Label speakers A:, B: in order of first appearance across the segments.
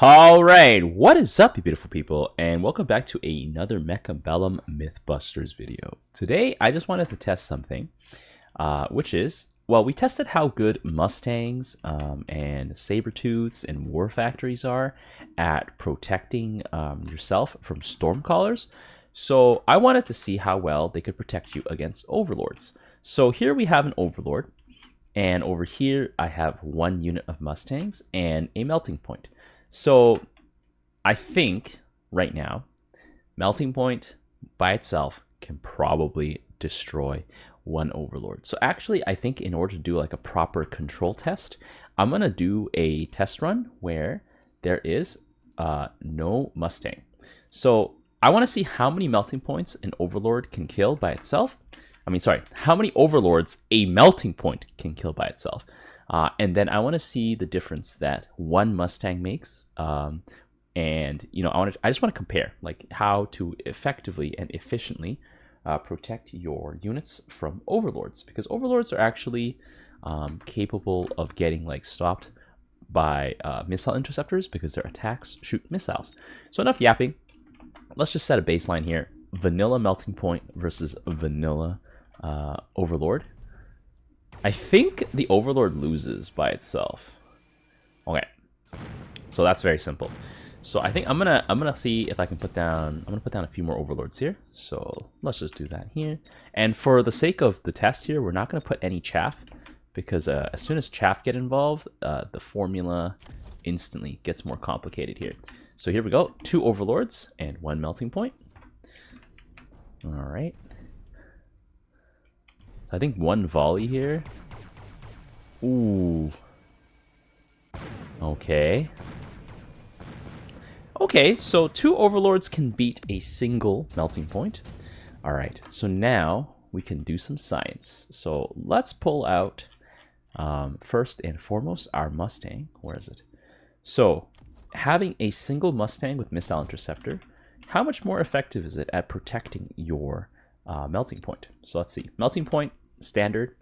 A: Alright, what is up you beautiful people, and welcome back to another Mechabellum Mythbusters video. Today I just wanted to test something, which is, well, we tested how good Mustangs and Sabertooths and War Factories are at protecting yourself from Stormcallers. So I wanted to see how well they could protect you against Overlords. So here we have an Overlord, and over here I have one unit of Mustangs and a melting point. So I think right now, melting point by itself can probably destroy one Overlord. So actually, I think in order to do like a proper control test, I'm going to do a test run where there is no Mustang. So I want to see how many melting points an Overlord can kill by itself. How many Overlords a melting point can kill by itself. And then I want to see the difference that one Mustang makes. And you know, I just want to compare like how to effectively and efficiently protect your units from Overlords, because Overlords are actually capable of getting like stopped by missile interceptors because their attacks shoot missiles. So enough yapping. Let's just set a baseline here. Vanilla melting point versus vanilla Overlord. I think the Overlord loses by itself. Okay, so that's very simple. So I think I'm gonna see if I can put down. I'm gonna put down a few more Overlords here. So let's just do that here. And for the sake of the test here, we're not gonna put any chaff, because as soon as chaff get involved, the formula instantly gets more complicated here. So here we go: 2 Overlords and 1 melting point. All right. I think 1 volley here. Ooh. Okay. Okay, so 2 Overlords can beat a single melting point. All right, so now we can do some science. So let's pull out, first and foremost, our Mustang. Where is it? So having a single Mustang with missile interceptor, how much more effective is it at protecting your melting point? So let's see. Melting point, standard,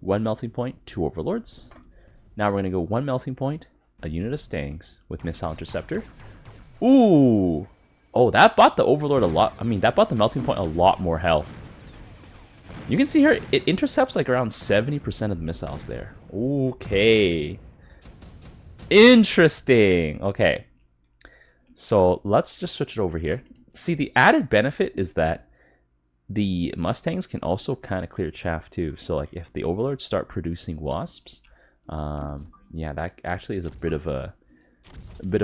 A: 1 melting point, 2 Overlords. Now we're going to go 1 melting point, a unit of Stangs with missile interceptor. Ooh! Oh, that bought the Overlord a lot. I mean, that bought the melting point a lot more health. You can see here, it intercepts like around 70% of the missiles there. Okay. Interesting. Okay. So let's just switch it over here. See, the added benefit is that the Mustangs can also kind of clear chaff too. So like if the Overlords start producing wasps, yeah, that actually is a bit of a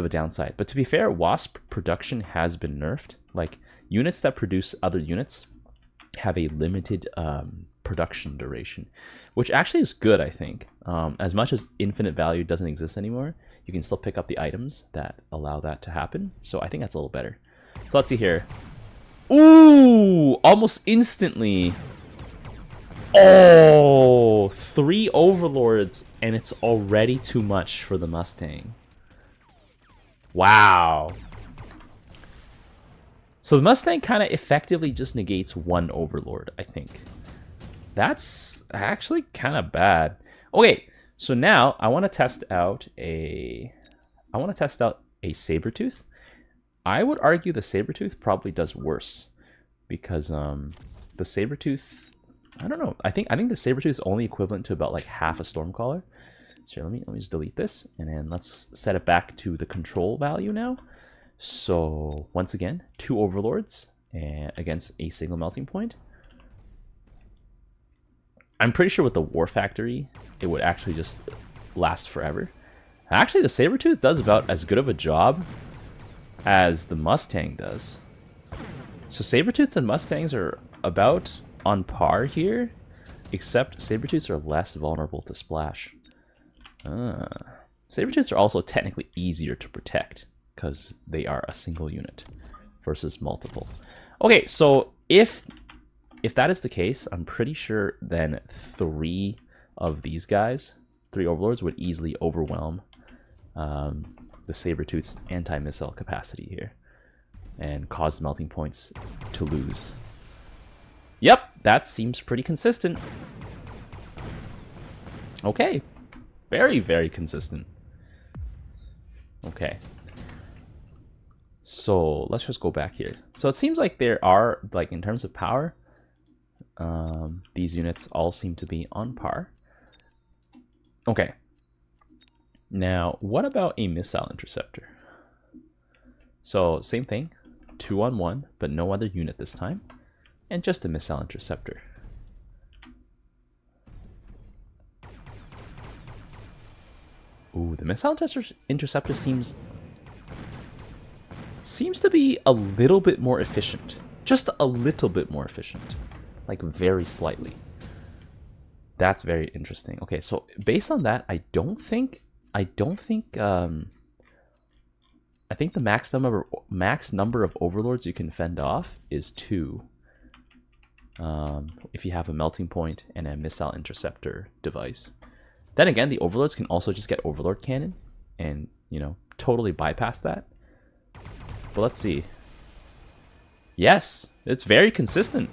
A: downside. But to be fair, wasp production has been nerfed. Like units that produce other units have a limited production duration, which actually is good, I think. As much as infinite value doesn't exist anymore, you can still pick up the items that allow that to happen. So I think that's a little better. So let's see here. Ooh, almost instantly. Oh, 3 Overlords, and it's already too much for the Mustang. Wow. So the Mustang kind of effectively just negates 1 Overlord, I think. That's actually kind of bad. Okay, so now I want to test out a Sabertooth. I would argue the Sabertooth probably does worse, because the Sabertooth, I don't know. I think the Sabertooth is only equivalent to about like half a Stormcaller. So let me just delete this, and then let's set it back to the control value now. So once again, 2 Overlords against a single melting point. I'm pretty sure with the War Factory, it would actually just last forever. Actually, the Sabertooth does about as good of a job as the Mustang does. So Sabertooths and Mustangs are about on par here, except Sabertooths are less vulnerable to splash. Sabertooths are also technically easier to protect because they are a single unit versus multiple. Okay, so if that is the case, I'm pretty sure then 3 of these guys, 3 Overlords, would easily overwhelm the Sabertooth's anti-missile capacity here and cause the melting points to lose. Yep, that seems pretty consistent. Okay. Very, very consistent. Okay. So let's just go back here. So it seems like there are, like in terms of power, these units all seem to be on par. Okay. Now, what about a missile interceptor? So same thing, 2-on-1, but no other unit this time, and just a missile interceptor. Ooh, the missile interceptor seems to be a little bit more efficient. Just a little bit more efficient. Like very slightly. That's very interesting. Okay, so based on that, I think the max number of overlords you can fend off is 2. If you have a melting point and a missile interceptor device. Then again, the overlords can also just get overlord cannon and, you know, totally bypass that. But let's see. Yes, it's very consistent.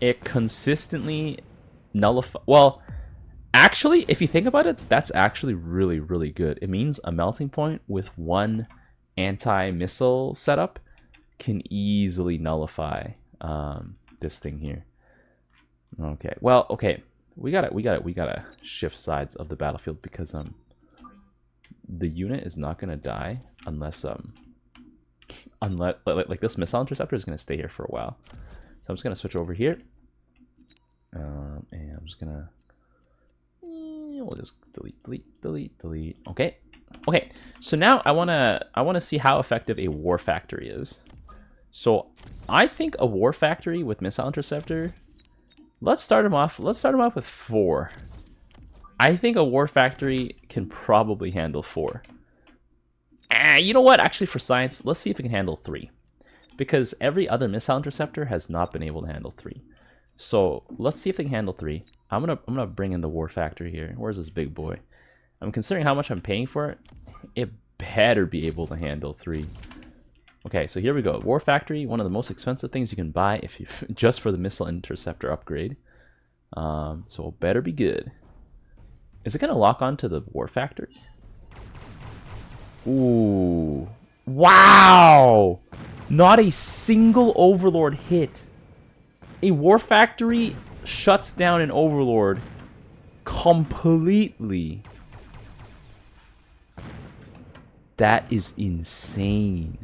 A: It consistently nullifies. Well, actually, if you think about it, that's actually really, really good. It means a melting point with 1 anti-missile setup can easily nullify this thing here. Okay, well, okay. We gotta shift sides of the battlefield because the unit is not gonna die unless like this missile interceptor is gonna stay here for a while. So I'm just gonna switch over here, and I'm just gonna we'll just delete. Okay. So now I wanna see how effective a war factory is. So I think a war factory with missile interceptor. Let's start them off with 4. I think a war factory can probably handle 4. You know what? Actually, for science, let's see if it can handle 3. Because every other missile interceptor has not been able to handle 3. So let's see if they can handle 3. I'm gonna bring in the war factory here. Where's this big boy? I'm considering how much I'm paying for it. It better be able to handle 3. Okay, so here we go. War Factory, one of the most expensive things you can buy if you just for the missile interceptor upgrade. So it better be good. Is it gonna lock on to the War Factory? Ooh. Wow! Not a single Overlord hit. A War Factory shuts down an Overlord completely. That is insane.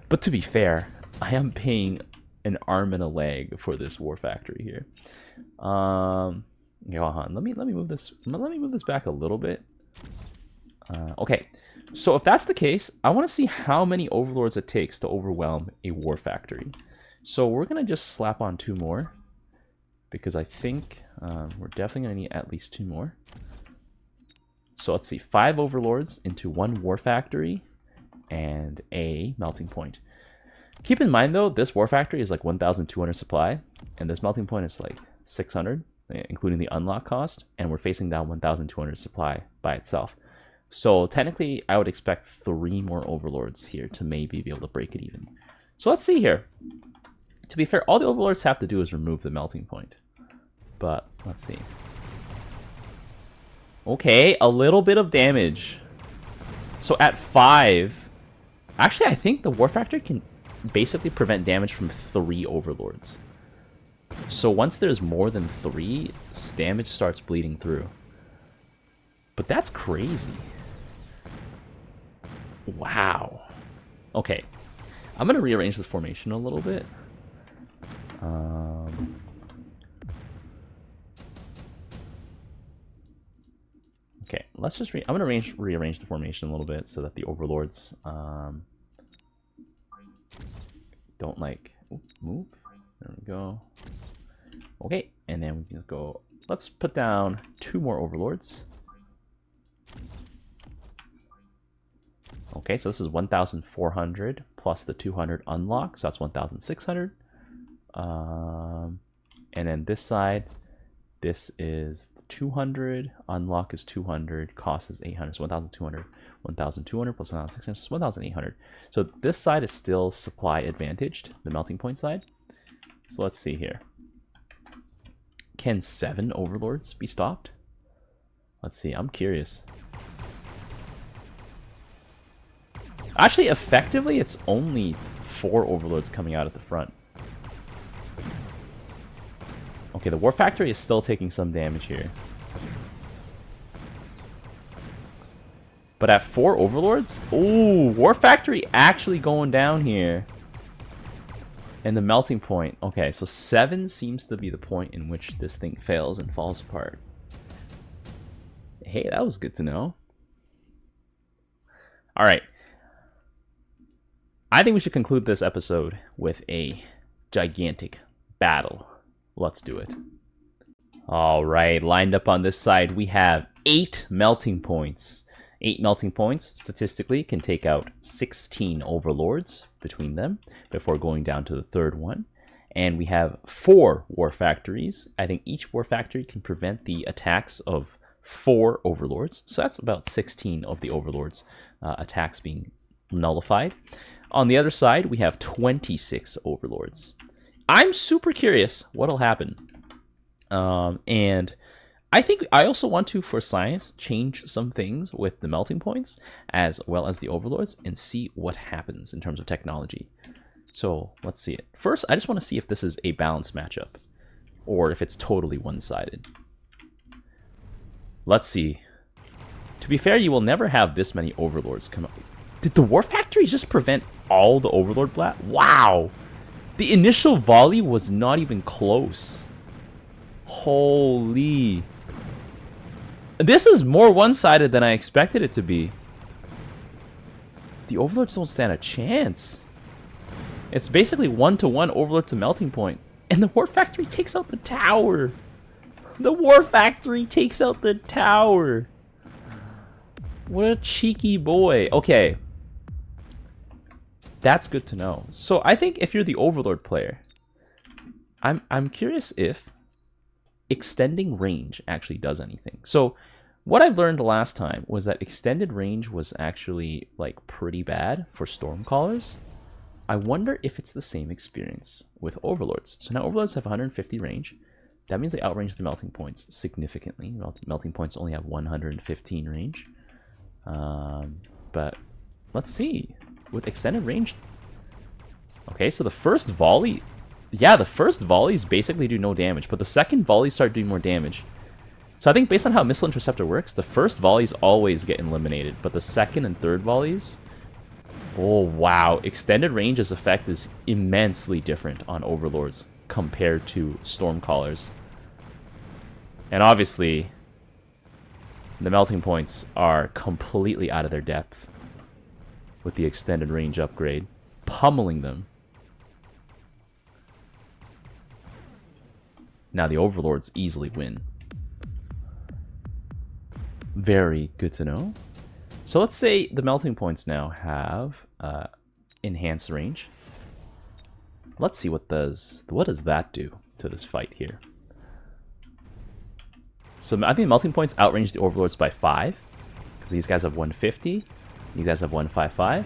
A: But to be fair, I am paying an arm and a leg for this war factory here. Let me move this. Let me move this back a little bit. Okay, so if that's the case, I want to see how many overlords it takes to overwhelm a war factory. So we're gonna just slap on 2 more because I think we're definitely gonna need at least 2 more. So let's see, 5 overlords into 1 war factory and a melting point. Keep in mind though, this war factory is like 1,200 supply, and this melting point is like 600, including the unlock cost, and we're facing down 1,200 supply by itself. So technically, I would expect 3 more overlords here to maybe be able to break it even. So let's see here. To be fair, all the overlords have to do is remove the melting point. But let's see. Okay, a little bit of damage. So at 5, actually, I think the war factory can basically prevent damage from 3 overlords. So once there's more than 3, damage starts bleeding through. But that's crazy. Wow. Okay. I'm going to rearrange the formation a little bit. Okay, let's just I'm going to rearrange the formation a little bit so that the overlords don't like move. There we go. Okay, and then we can go. Let's put down 2 more overlords. Okay, so this is 1,400 plus the 200 unlock, so that's 1,600. And then this side, this is 200, unlock is 200, cost is 800, so 1,200. 1,200 plus 1,600 is 1,800. So this side is still supply advantaged, the melting point side. So let's see here. Can 7 overlords be stopped? Let's see, I'm curious. Actually, effectively, it's only 4 Overlords coming out at the front. Okay, the War Factory is still taking some damage here. But at 4 Overlords? Ooh, War Factory actually going down here. And the melting point. Okay, so 7 seems to be the point in which this thing fails and falls apart. Hey, that was good to know. Alright. I think we should conclude this episode with a gigantic battle. Let's do it. Alright, lined up on this side, we have 8 melting points. 8 melting points, statistically, can take out 16 Overlords between them before going down to the third one. And we have 4 War Factories. I think each War Factory can prevent the attacks of 4 Overlords. So that's about 16 of the Overlords' attacks being nullified. On the other side, we have 26 Overlords. I'm super curious what'll happen. And I think I also want to, for science, change some things with the melting points as well as the Overlords and see what happens in terms of technology. So let's see it. First, I just want to see if this is a balanced matchup or if it's totally one-sided. Let's see. To be fair, you will never have this many Overlords come up. Did the War Factory just prevent all the Overlord blast? Wow! The initial volley was not even close. Holy. This is more one-sided than I expected it to be. The Overlords don't stand a chance. It's basically 1-to-1 Overlord to melting point. And the War Factory takes out the tower. The War Factory takes out the tower. What a cheeky boy. Okay. That's good to know. So I think if you're the Overlord player, I'm curious if extending range actually does anything. So what I've learned last time was that extended range was actually like pretty bad for Stormcallers. I wonder if it's the same experience with Overlords. So now Overlords have 150 range. That means they outrange the melting points significantly. Melting points only have 115 range. But let's see. With extended range. Okay, so the first volley. Yeah, the first volleys basically do no damage, but the second volleys start doing more damage. So I think based on how Missile Interceptor works, the first volleys always get eliminated, but the second and third volleys... Oh, wow. Extended range's effect is immensely different on Overlords compared to Stormcallers. And obviously, the melting points are completely out of their depth with the extended range upgrade, pummeling them. Now the Overlords easily win. Very good to know. So let's say the melting points now have enhanced range. Let's see what does that do to this fight here. So I think the melting points outrange the Overlords by 5 because these guys have 150. These guys have 155.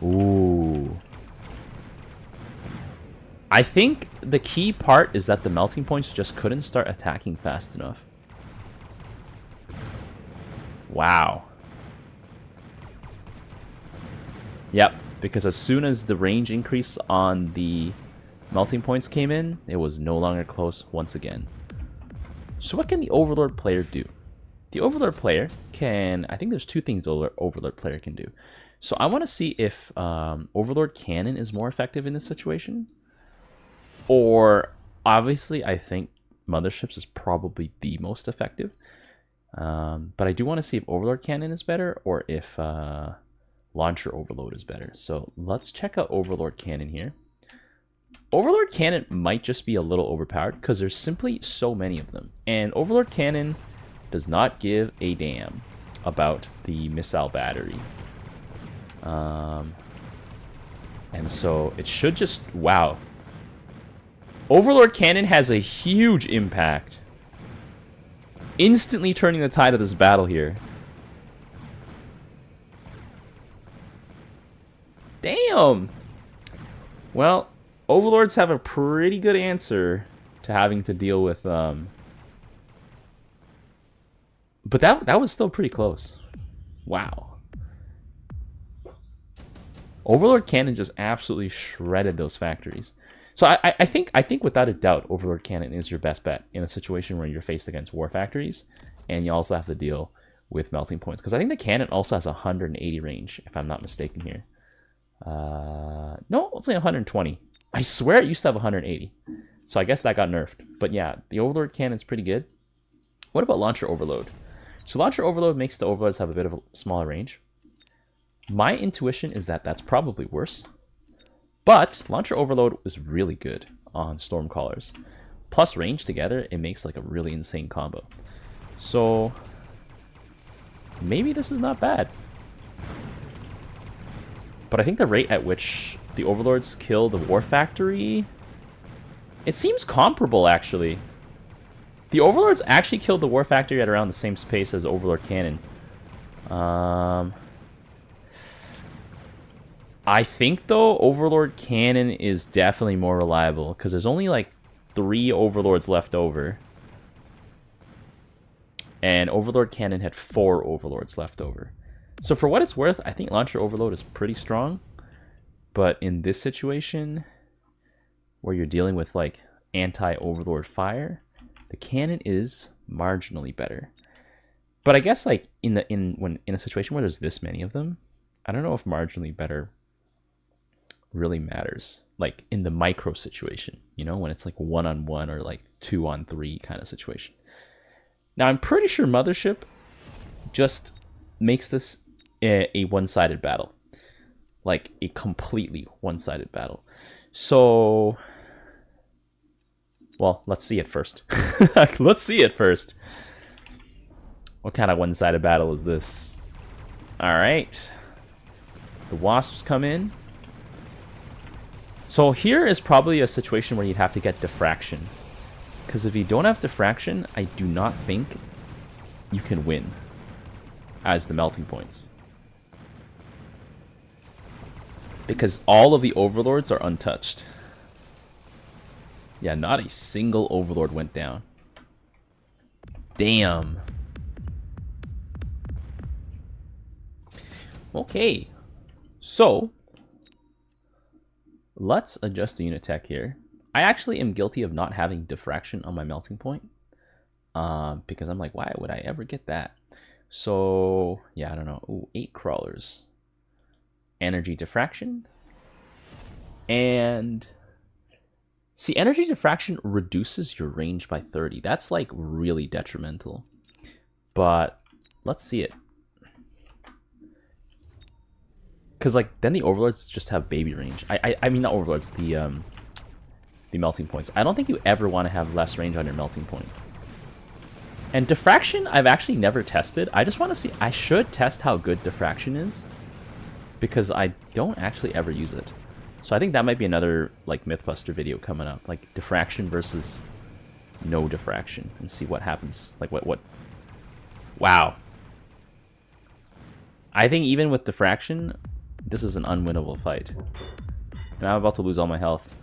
A: Ooh. I think the key part is that the melting points just couldn't start attacking fast enough. Wow. Yep, because as soon as the range increase on the melting points came in, it was no longer close once again. So what can the Overlord player do? The Overlord player can... I think there's 2 things the Overlord player can do. So I want to see if Overlord Cannon is more effective in this situation. Or, obviously, I think Motherships is probably the most effective. But I do want to see if Overlord Cannon is better or if Launcher Overload is better. So let's check out Overlord Cannon here. Overlord Cannon might just be a little overpowered because there's simply so many of them. And Overlord Cannon does not give a damn about the missile battery. And so it should just... Wow. Overlord Cannon has a huge impact. Instantly turning the tide of this battle here. Damn! Well, Overlords have a pretty good answer to having to deal with... But that was still pretty close. Wow. Overlord Cannon just absolutely shredded those factories. So I think without a doubt, Overlord Cannon is your best bet in a situation where you're faced against war factories, and you also have to deal with melting points. Because I think the cannon also has 180 range, if I'm not mistaken here. No, it's only 120. I swear it used to have 180. So I guess that got nerfed. But yeah, the Overlord Cannon's pretty good. What about Launcher Overload? So Launcher Overload makes the Overlords have a bit of a smaller range. My intuition is that that's probably worse. But Launcher Overload is really good on Stormcallers. Plus range together, it makes like a really insane combo. So maybe this is not bad. But I think the rate at which the Overlords kill the War Factory, it seems comparable actually. The Overlords actually killed the War Factory at around the same pace as Overlord Cannon. I think, though, Overlord Cannon is definitely more reliable, because there's only, like, 3 Overlords left over. And Overlord Cannon had 4 Overlords left over. So for what it's worth, I think Launcher Overload is pretty strong. But in this situation, where you're dealing with, like, anti-Overlord fire, the Cannon is marginally better. But I guess, like, in a situation where there's this many of them, I don't know if marginally better really matters, like in the micro situation, you know, when it's like 1-on-1 or like 2-on-3 kind of situation. Now I'm pretty sure Mothership just makes this a one-sided battle, like a completely one-sided battle. So, well, let's see it first. Let's see it first. What kind of one-sided battle is this? All right, the Wasps come in. So here is probably a situation where you'd have to get diffraction. Because if you don't have diffraction, I do not think you can win as the melting points. Because all of the Overlords are untouched. Yeah, not a single Overlord went down. Damn. Okay. So let's adjust the unit tech here. I actually am guilty of not having diffraction on my melting point. Because I'm like, why would I ever get that? So, yeah, I don't know. Ooh, 8 crawlers. Energy diffraction. And see, energy diffraction reduces your range by 30. That's like really detrimental. But let's see it. Because like then the Overlords just have baby range. I mean not Overlords, the melting points. I don't think you ever want to have less range on your melting point. And diffraction, I've actually never tested. I just want to see. I should test how good diffraction is, because I don't actually ever use it. So I think that might be another like Mythbuster video coming up, like diffraction versus no diffraction, and see what happens. Like what? Wow. I think even with diffraction, this is an unwinnable fight. And I'm about to lose all my health.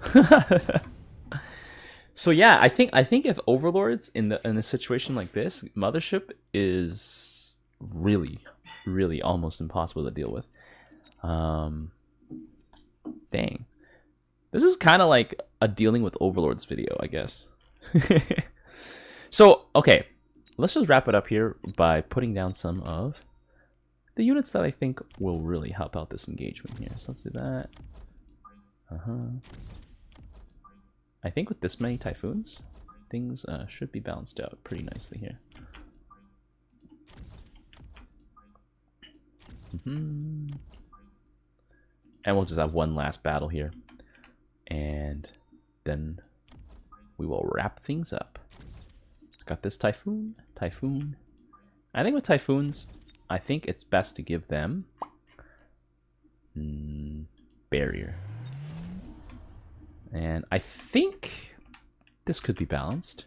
A: So yeah, I think if Overlords in a situation like this, Mothership is really, really almost impossible to deal with. Dang. This is kind of like a dealing with Overlords video, I guess. So, okay. Let's just wrap it up here by putting down some of the units that I think will really help out this engagement here. So let's do that. I think with this many Typhoons, things should be balanced out pretty nicely here. And we'll just have one last battle here. And then we will wrap things up. It's got this Typhoon. I think with Typhoons, I think it's best to give them barrier. And I think this could be balanced.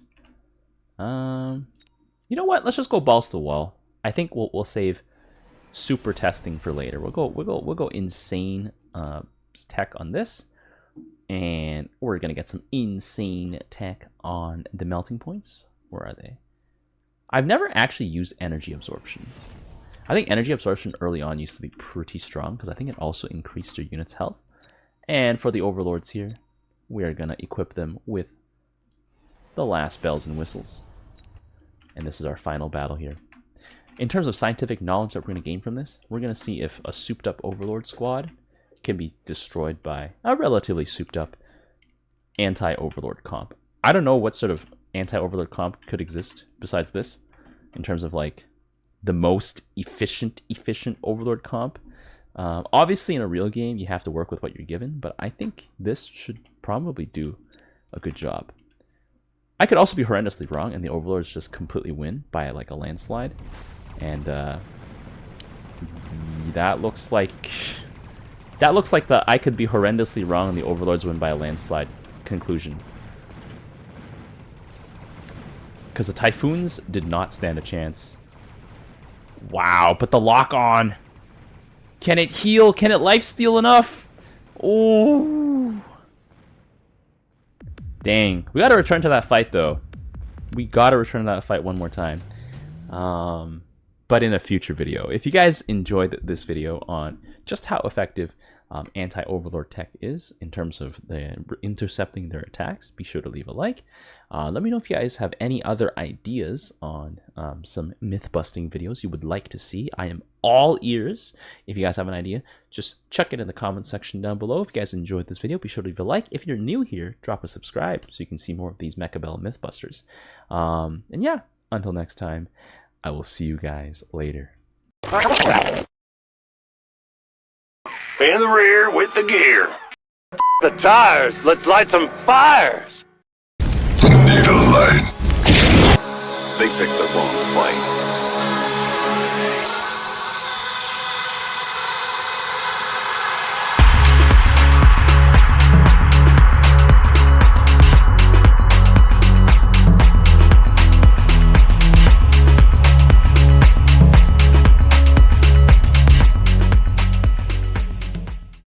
A: You know what? Let's just go balls to the wall. I think we'll save super testing for later. We'll go insane tech on this, and we're gonna get some insane tech on the melting points. Where are they? I've never actually used energy absorption. I think energy absorption early on used to be pretty strong because I think it also increased your unit's health. And for the Overlords here, we are going to equip them with the last bells and whistles. And this is our final battle here. In terms of scientific knowledge that we're going to gain from this, we're going to see if a souped up Overlord squad can be destroyed by a relatively souped up anti-Overlord comp. I don't know what sort of anti-Overlord comp could exist besides this, in terms of like the most efficient Overlord comp. Obviously in a real game you have to work with what you're given, but I think this should probably do a good job. I could also be horrendously wrong and the Overlords just completely win by like a landslide, and that looks like the I could be horrendously wrong and the Overlords win by a landslide conclusion. Because the Typhoons did not stand a chance. Wow, but the lock on. Can it heal? Can it lifesteal enough? Oh. Dang. We gotta return to that fight though. We gotta return to that fight one more time. But in a future video. If you guys enjoyed this video on just how effective anti-Overlord tech is in terms of intercepting their attacks, be sure to leave a like. Let me know if you guys have any other ideas on some myth-busting videos you would like to see. I am all ears. If you guys have an idea, just chuck it in the comment section down below. If you guys enjoyed this video, be sure to leave a like. If you're new here, drop a subscribe so you can see more of these Mechabellum Mythbusters. And yeah, until next time, I will see you guys later.
B: In the rear with the gear. The tires, let's light some fires. Need a light. They picked the